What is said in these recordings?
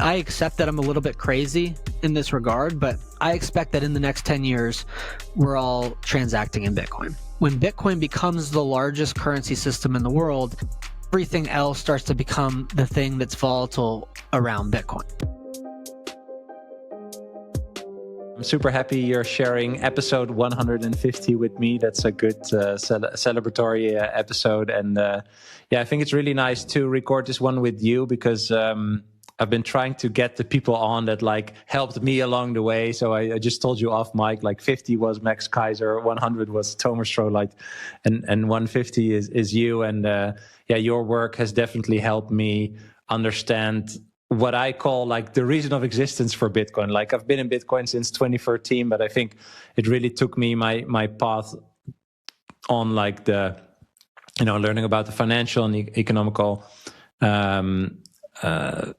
I accept that I'm a little bit crazy in this regard, but I expect that in the next 10 years, we're all transacting in Bitcoin. When Bitcoin becomes the largest currency system in the world, everything else starts to become the thing that's volatile around Bitcoin. I'm super happy you're sharing episode 150 with me. That's a good celebratory episode. And I think it's really nice to record this one with you because I've been trying to get the people on that helped me along the way. So I just told you off mic, 50 was Max Kaiser, 100 was Thomas Strolight, and 150 is you. And your work has definitely helped me understand what I call the reason of existence for Bitcoin. I've been in Bitcoin since 2013, but I think it really took me my path on learning about the financial and economical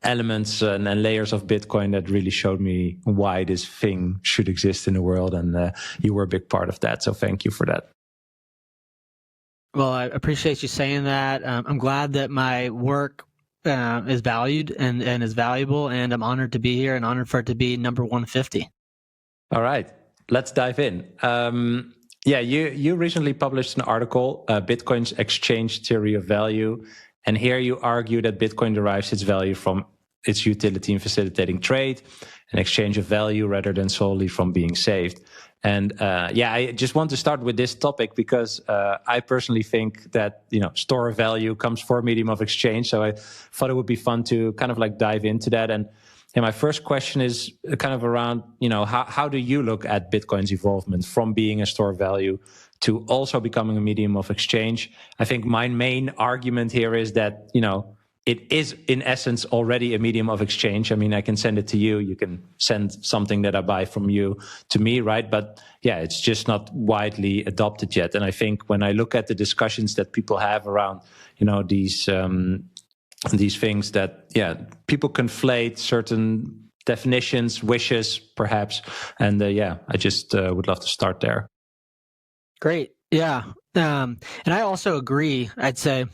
elements and layers of Bitcoin that really showed me why this thing should exist in the world. And you were a big part of that. So thank you for that. Well, I appreciate you saying that. I'm glad that my work is valued and is valuable, and I'm honored to be here and honored for it to be number 150. All right, let's dive in. You recently published an article, Bitcoin's Exchange Theory of Value, and here you argue that Bitcoin derives its value from its utility in facilitating trade and exchange of value rather than solely from being saved. And I just want to start with this topic because I personally think that store of value comes for a medium of exchange. So I thought it would be fun to kind of dive into that. And my first question is kind of around how do you look at Bitcoin's evolvement from being a store of value to also becoming a medium of exchange? I think my main argument here is that it is in essence already a medium of exchange. I mean, I can send it to you. You can send something that I buy from you to me, right? But it's just not widely adopted yet. And I think when I look at the discussions that people have around, these things that, people conflate certain definitions, wishes, perhaps. And I just would love to start there. Great. Yeah. And I also agree, I'd say,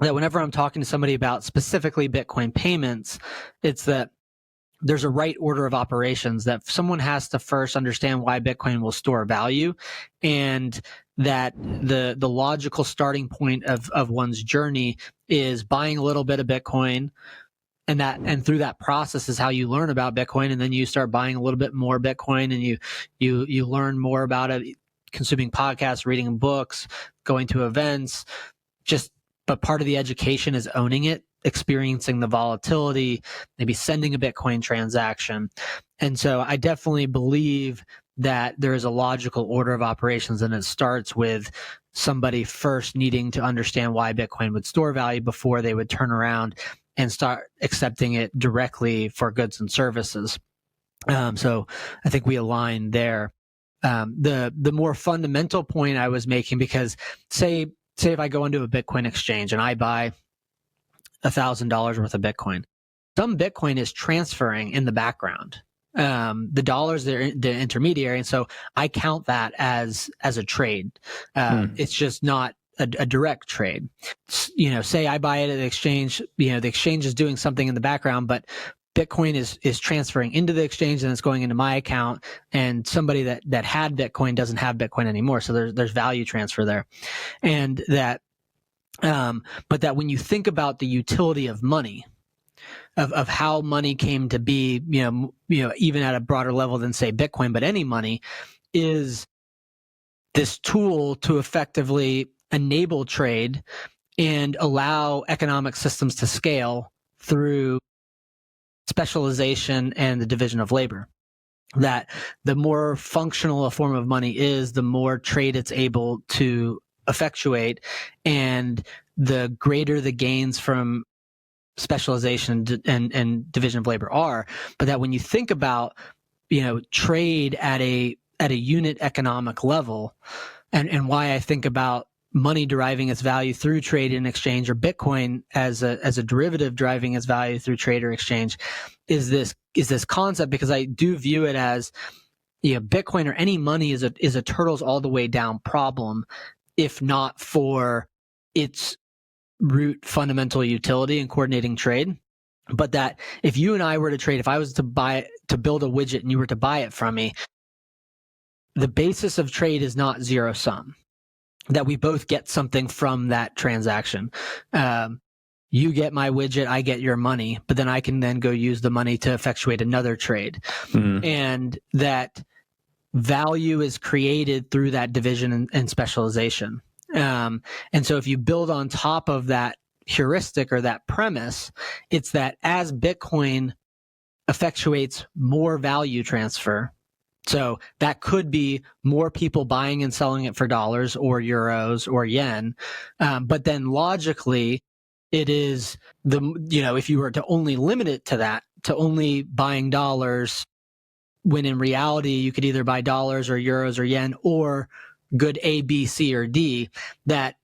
that whenever I'm talking to somebody about specifically Bitcoin payments, it's that there's a right order of operations, that someone has to first understand why Bitcoin will store value, and that the logical starting point of one's journey is buying a little bit of Bitcoin, and through that process is how you learn about Bitcoin, and then you start buying a little bit more Bitcoin, and you learn more about it, consuming podcasts, reading books, going to events, but part of the education is owning it, experiencing the volatility, maybe sending a Bitcoin transaction. And so I definitely believe that there is a logical order of operations, and it starts with somebody first needing to understand why Bitcoin would store value before they would turn around and start accepting it directly for goods and services. So I think we align there. The more fundamental point I was making, because say if I go into a Bitcoin exchange and I buy $1,000 worth of Bitcoin, some Bitcoin is transferring in the background. The dollars, they're the intermediary, and so I count that as a trade. It's just not a direct trade. Say I buy it at the exchange. The exchange is doing something in the background, but Bitcoin is transferring into the exchange and it's going into my account, and somebody that had Bitcoin doesn't have Bitcoin anymore. So there's value transfer there. And that, but that when you think about the utility of money, of how money came to be, even at a broader level than say Bitcoin, but any money is this tool to effectively enable trade and allow economic systems to scale through specialization and the division of labor. That the more functional a form of money is, the more trade it's able to effectuate, and the greater the gains from specialization and division of labor are. But that when you think about, trade at a unit economic level, and why I think about money deriving its value through trade and exchange, or Bitcoin as a derivative driving its value through trade or exchange, is this concept, because I do view it as, Bitcoin or any money is a turtles all the way down problem, if not for its root fundamental utility in coordinating trade. but that if you and I were to trade, if I was to build a widget and you were to buy it from me, the basis of trade is not zero sum, that we both get something from that transaction. You get my widget, I get your money, but then I can then go use the money to effectuate another trade. And that value is created through that division and specialization. And so if you build on top of that heuristic or that premise, it's that as Bitcoin effectuates more value transfer, so that could be more people buying and selling it for dollars or euros or yen. But then logically, it is if you were to only limit it to that, to only buying dollars, when in reality, you could either buy dollars or euros or yen or good A, B, C, or D, that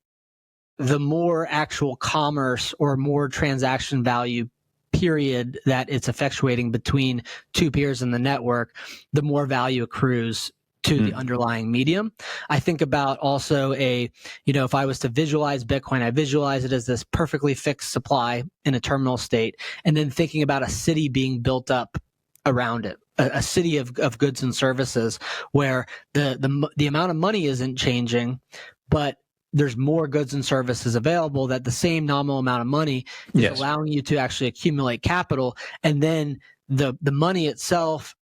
the more actual commerce or more transaction value period that it's effectuating between two peers in the network, the more value accrues to the underlying medium. I think about also if I was to visualize Bitcoin, I visualize it as this perfectly fixed supply in a terminal state, and then thinking about a city being built up around it, a city of goods and services where the amount of money isn't changing, but there's more goods and services available, that the same nominal amount of money is allowing you to actually accumulate capital. And then the money itself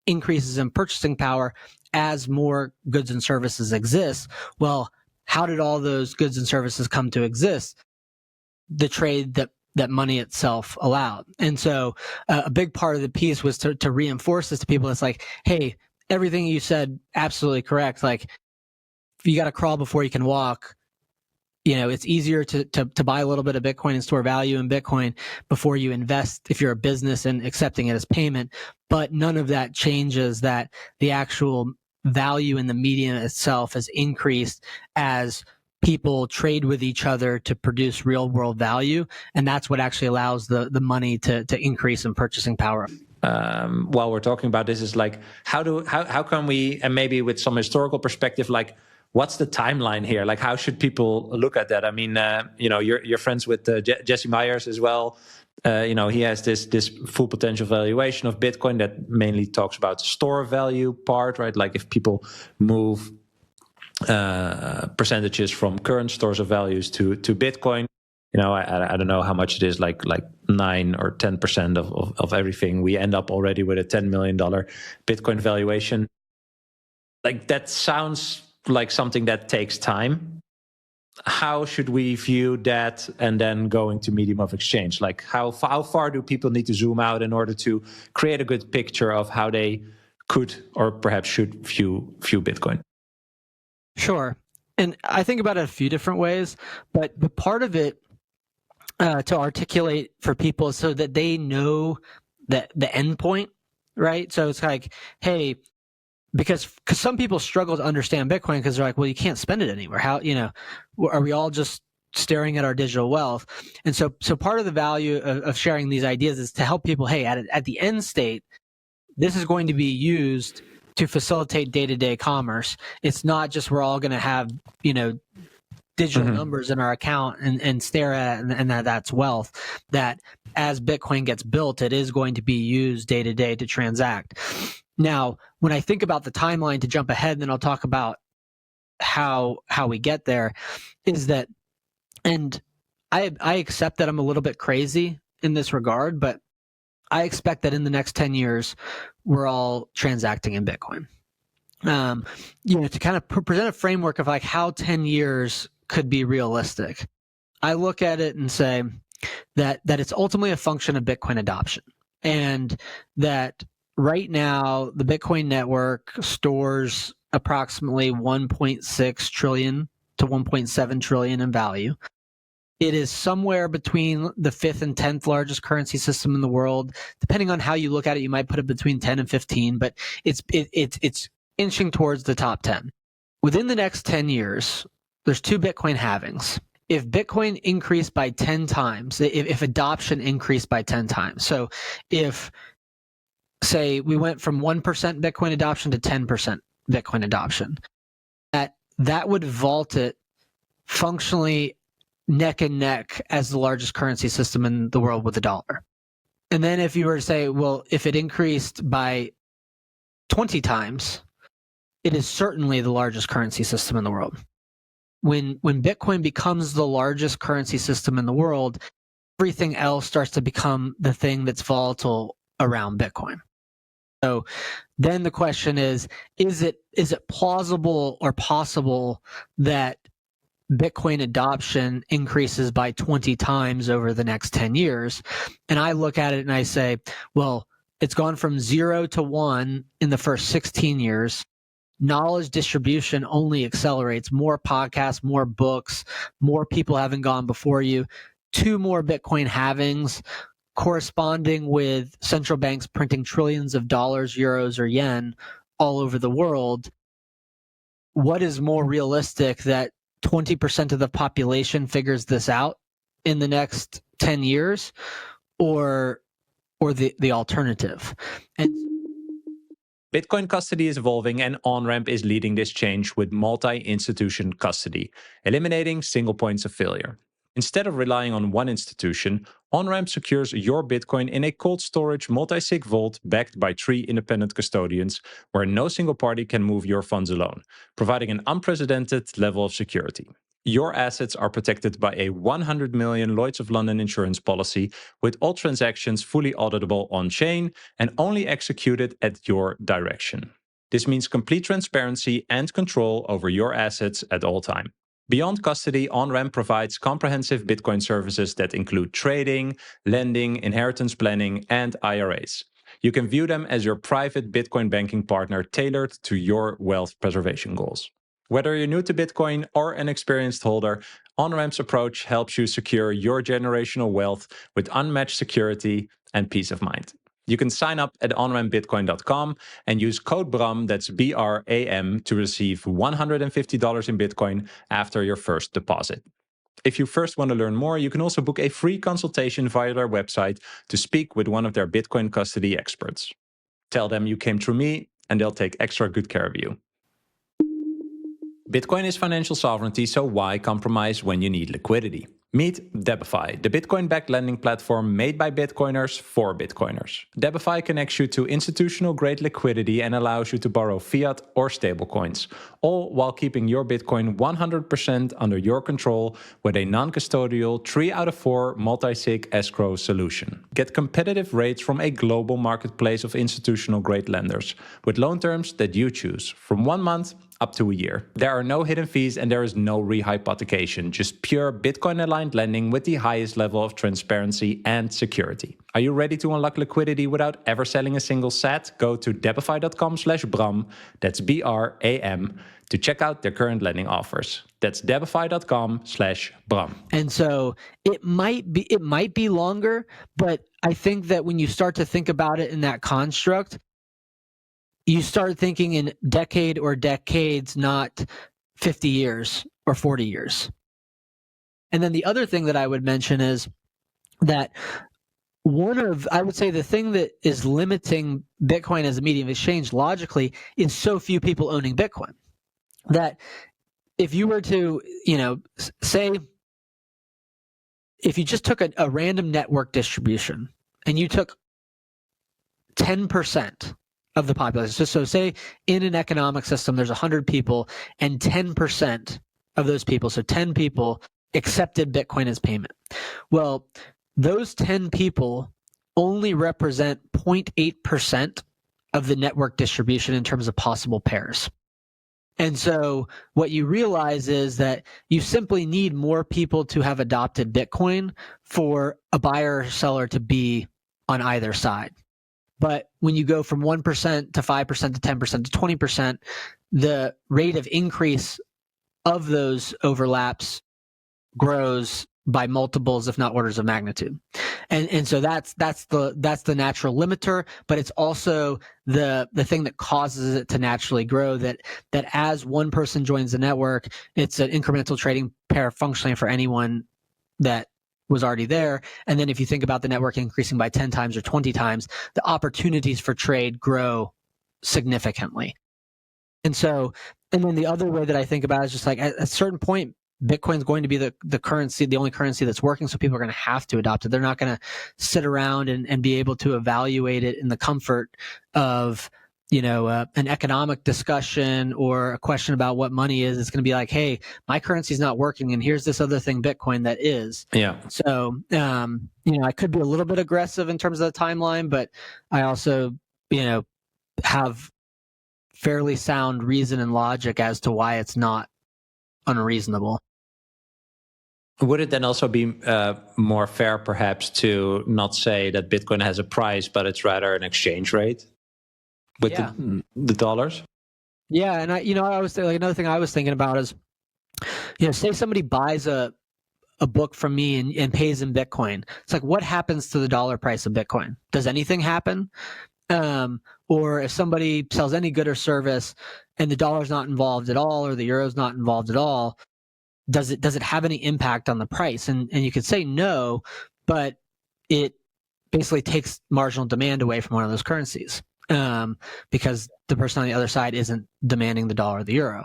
increases in purchasing power as more goods and services exist. Well, how did all those goods and services come to exist? The trade that money itself allowed. And so a big part of the piece was to reinforce this to people. It's like, hey, everything you said, absolutely correct. Like, you got to crawl before you can walk. It's easier to buy a little bit of Bitcoin and store value in Bitcoin before you invest if you're a business and accepting it as payment. But none of that changes that the actual value in the medium itself has increased as people trade with each other to produce real world value. And that's what actually allows the money to increase in purchasing power. While we're talking about this, is like, how can we, and maybe with some historical perspective, like, what's the timeline here? Like, how should people look at that? I mean, you're friends with Jesse Myers as well. He has this full potential valuation of Bitcoin that mainly talks about the store value part, right? Like, if people move percentages from current stores of values to Bitcoin, I don't know how much it is, like 9 or 10% of everything. We end up already with a $10 million Bitcoin valuation. Like, that sounds like something that takes time. How should we view that? And then going to medium of exchange, like how far do people need to zoom out in order to create a good picture of how they could or perhaps should view Bitcoin? Sure. And I think about it a few different ways, but the part of it to articulate for people so that they know that the end point, right? So it's like, hey, because some people struggle to understand Bitcoin because they're like, well, you can't spend it anywhere. How, are we all just staring at our digital wealth? And so part of the value of sharing these ideas is to help people, hey, at the end state, this is going to be used to facilitate day-to-day commerce. It's not just we're all going to have, digital numbers in our account and stare at it and that's wealth. That as Bitcoin gets built, it is going to be used day-to-day to transact. Now, when I think about the timeline, to jump ahead, then I'll talk about how we get there, is that, and I accept that I'm a little bit crazy in this regard, but I expect that in the next 10 years, we're all transacting in Bitcoin. To kind of present a framework of like how 10 years could be realistic, I look at it and say that it's ultimately a function of Bitcoin adoption, and that right now the Bitcoin network stores approximately 1.6 trillion to 1.7 trillion in value. It is somewhere between the 5th and 10th largest currency system in the world. Depending on how you look at it, you might put it between 10 and 15, but it's inching towards the top 10. Within the next 10 years, there's 2 Bitcoin halvings. If Bitcoin increased by 10 times, if adoption increased by 10 times, so if, say, we went from 1% Bitcoin adoption to 10% Bitcoin adoption, that would vault it functionally neck and neck as the largest currency system in the world with the dollar. And then if you were to say, well, if it increased by 20 times, it is certainly the largest currency system in the world. When Bitcoin becomes the largest currency system in the world, everything else starts to become the thing that's volatile around Bitcoin. So then the question is it plausible or possible that Bitcoin adoption increases by 20 times over the next 10 years? And I look at it and I say, well, it's gone from 0 to 1 in the first 16 years. Knowledge distribution only accelerates. More podcasts, more books, more people having gone before you. 2 more Bitcoin halvings corresponding with central banks printing trillions of dollars, euros, or yen all over the world. What is more realistic, that 20% of the population figures this out in the next 10 years, or the alternative? And Bitcoin custody is evolving, and OnRamp is leading this change with multi-institution custody, eliminating single points of failure. Instead of relying on one institution, OnRamp secures your Bitcoin in a cold storage multi-sig vault backed by 3 independent custodians, where no single party can move your funds alone, providing an unprecedented level of security. Your assets are protected by a 100 million Lloyd's of London insurance policy, with all transactions fully auditable on-chain and only executed at your direction. This means complete transparency and control over your assets at all times. Beyond custody, OnRamp provides comprehensive Bitcoin services that include trading, lending, inheritance planning, and IRAs. You can view them as your private Bitcoin banking partner tailored to your wealth preservation goals. Whether you're new to Bitcoin or an experienced holder, OnRamp's approach helps you secure your generational wealth with unmatched security and peace of mind. You can sign up at onrampbitcoin.com and use code BRAM, that's BRAM, to receive $150 in Bitcoin after your first deposit. If you first want to learn more, you can also book a free consultation via their website to speak with one of their Bitcoin custody experts. Tell them you came through me, and they'll take extra good care of you. Bitcoin is financial sovereignty, so why compromise when you need liquidity? Meet Debify, the Bitcoin-backed lending platform made by Bitcoiners for Bitcoiners. Debify connects you to institutional-grade liquidity and allows you to borrow fiat or stablecoins, all while keeping your Bitcoin 100% under your control with a non-custodial 3 out of 4 multi-sig escrow solution. Get competitive rates from a global marketplace of institutional-grade lenders, with loan terms that you choose, from 1 month up to a year. There are no hidden fees and there is no rehypothecation, just pure Bitcoin-aligned lending with the highest level of transparency and security. Are you ready to unlock liquidity without ever selling a single sat? Go to debify.com/Bram, that's BRAM, to check out their current lending offers. That's debify.com/Bram. And so it might be longer, but I think that when you start to think about it in that construct, you start thinking in decade or decades, not 50 years or 40 years. And then the other thing that I would mention is that I would say the thing that is limiting Bitcoin as a medium of exchange logically is so few people owning Bitcoin. That if you were to, say, if you just took a random network distribution and you took 10% of the population. So say in an economic system, there's 100 people and 10% of those people, so 10 people accepted Bitcoin as payment. Well, those 10 people only represent 0.8% of the network distribution in terms of possible pairs. And so what you realize is that you simply need more people to have adopted Bitcoin for a buyer or seller to be on either side. But when you go from 1% to 5% to 10% to 20%, the rate of increase of those overlaps grows by multiples, if not orders of magnitude. And so that's the natural limiter, but it's also the thing that causes it to naturally grow, that as one person joins the network, it's an incremental trading pair functioning for anyone that was already there. And then if you think about the network increasing by 10 times or 20 times, the opportunities for trade grow significantly. And then the other way that I think about it is just like at a certain point, Bitcoin's going to be the currency, the only currency that's working, so people are going to have to adopt it. They're not going to sit around and be able to evaluate it in the comfort of, an economic discussion or a question about what money is. It's going to be like, hey, my currency's not working, and here's this other thing, Bitcoin, that is. Yeah. So, I could be a little bit aggressive in terms of the timeline, but I also, have fairly sound reason and logic as to why it's not unreasonable. Would it then also be more fair, perhaps, to not say that Bitcoin has a price, but it's rather an exchange rate with the dollars? Yeah, and I was another thing I was thinking about is, say somebody buys a book from me and pays in Bitcoin. It's like, what happens to the dollar price of Bitcoin? Does anything happen? Or if somebody sells any good or service and the dollar's not involved at all, or the euro's not involved at all, does it have any impact on the price? And you could say no, but it basically takes marginal demand away from one of those currencies, because the person on the other side isn't demanding the dollar or the euro.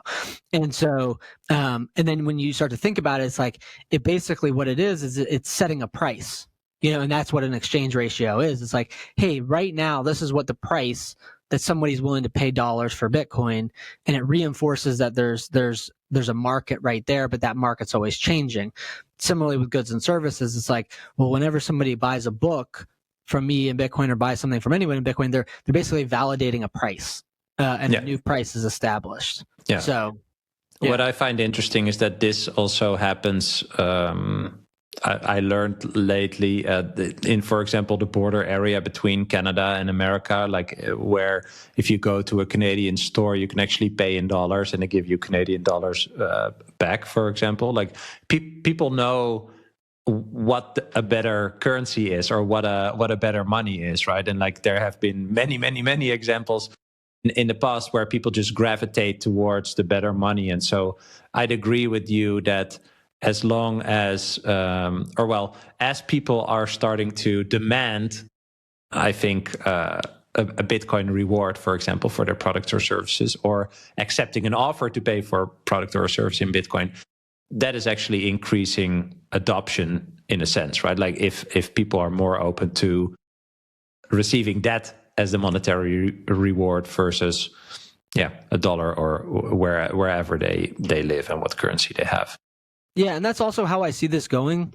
And so, and then when you start to think about it, it's like, it basically, what it is it's setting a price, and that's what an exchange ratio is. It's like, hey, right now, this is what the price that somebody's willing to pay dollars for Bitcoin, and it reinforces that there's a market right there, but that market's always changing. Similarly with goods and services, it's like, well, whenever somebody buys a book from me in Bitcoin or buys something from anyone in Bitcoin, they're basically validating a price, and a new price is established. Yeah. So, what I find interesting is that this also happens. I learned lately in, for example, the border area between Canada and America, like where if you go to a Canadian store, you can actually pay in dollars and they give you Canadian dollars back, for example. Like people know what a better currency is, or what a better money is, right? And like there have been many examples in the past where people just gravitate towards the better money. And so I'd agree with you that as long as, as people are starting to demand, I think, a Bitcoin reward, for example, for their products or services, or accepting an offer to pay for a product or a service in Bitcoin, that is actually increasing adoption in a sense, right? Like if people are more open to receiving that as the monetary reward versus, a dollar or wherever they live and what currency they have. Yeah, and that's also how I see this going.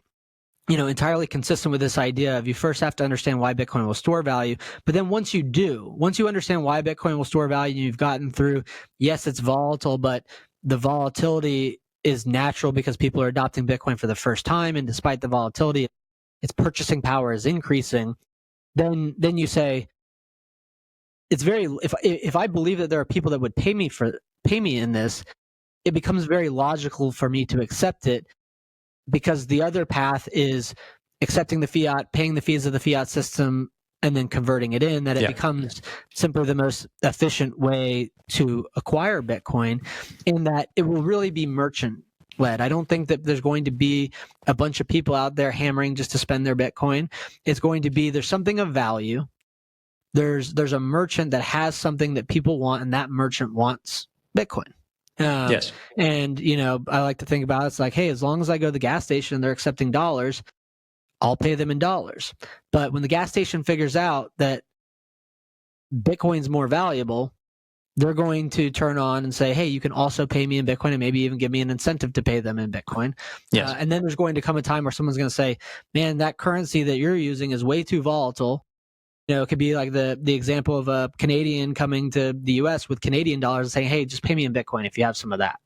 Entirely consistent with this idea of, you first have to understand why Bitcoin will store value. But then once you understand why Bitcoin will store value, you've gotten through, yes, it's volatile, but the volatility is natural because people are adopting Bitcoin for the first time. And despite the volatility, its purchasing power is increasing. Then you say, if I believe that there are people that would pay me in this, it becomes very logical for me to accept it, because the other path is accepting the fiat, paying the fees of the fiat system, and then converting it in, that it becomes simply the most efficient way to acquire Bitcoin, in that it will really be merchant-led. I don't think that there's going to be a bunch of people out there hammering just to spend their Bitcoin. It's going to be, there's something of value. There's a merchant that has something that people want, and that merchant wants Bitcoin. Yes. And, I like to think about it, it's like, hey, as long as I go to the gas station and they're accepting dollars, I'll pay them in dollars. But when the gas station figures out that Bitcoin's more valuable, they're going to turn on and say, hey, you can also pay me in Bitcoin, and maybe even give me an incentive to pay them in Bitcoin. Yes. And then there's going to come a time where someone's going to say, man, that currency that you're using is way too volatile. It could be like the example of a Canadian coming to the U.S. with Canadian dollars and saying, hey, just pay me in Bitcoin if you have some of that.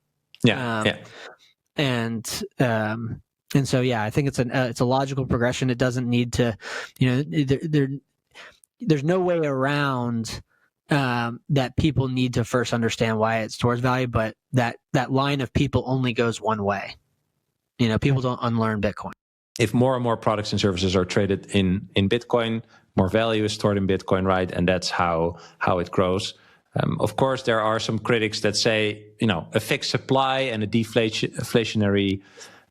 And so, I think it's a logical progression. It doesn't need to, there's no way around that people need to first understand why it stores value, but that line of people only goes one way. People don't unlearn Bitcoin. If more and more products and services are traded in Bitcoin, more value is stored in Bitcoin, right? And that's how it grows. Of course, there are some critics that say, a fixed supply and a deflationary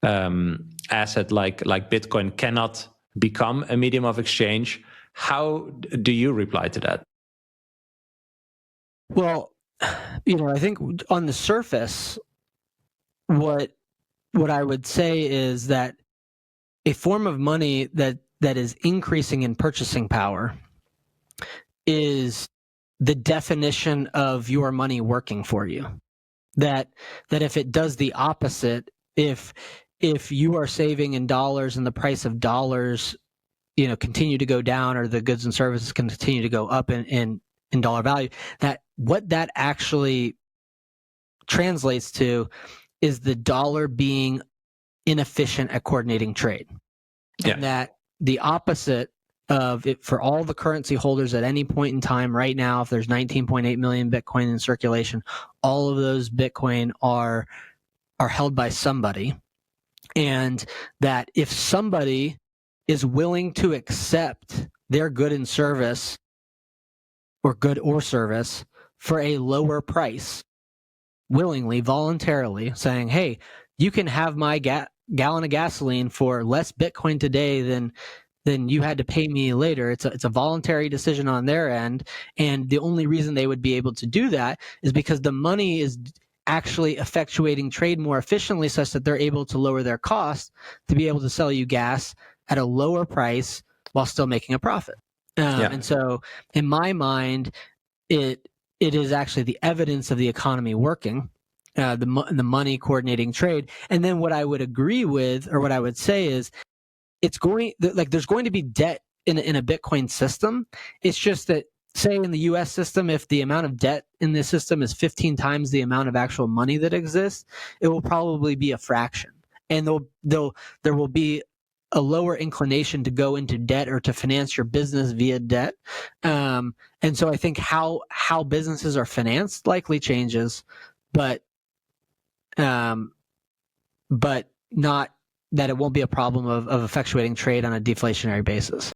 asset like Bitcoin cannot become a medium of exchange. How do you reply to that? Well, I think on the surface, what what I would say is that a form of money that is increasing in purchasing power is the definition of your money working for you. That if it does the opposite, if you are saving in dollars and the price of dollars, continue to go down, or the goods and services continue to go up in dollar value, that what that actually translates to is the dollar being inefficient at coordinating trade. Yeah. And that the opposite of it for all the currency holders at any point in time right now, if there's 19.8 million Bitcoin in circulation, all of those Bitcoin are held by somebody. And that if somebody is willing to accept their good and service, or good or service, for a lower price, willingly, voluntarily, saying, hey, you can have my gallon of gasoline for less Bitcoin today than you had to pay me later. It's a voluntary decision on their end. And the only reason they would be able to do that is because the money is actually effectuating trade more efficiently, such that they're able to lower their costs to be able to sell you gas at a lower price while still making a profit. And so in my mind, it is actually the evidence of the economy working, the money coordinating trade. And then what I would agree with, or what I would say is, there's going to be debt in a Bitcoin system. It's just that, say in the U.S. system, if the amount of debt in this system is 15 times the amount of actual money that exists, it will probably be a fraction. And there will be a lower inclination to go into debt or to finance your business via debt. And so I think how businesses are financed likely changes, but not that it won't be a problem of effectuating trade on a deflationary basis.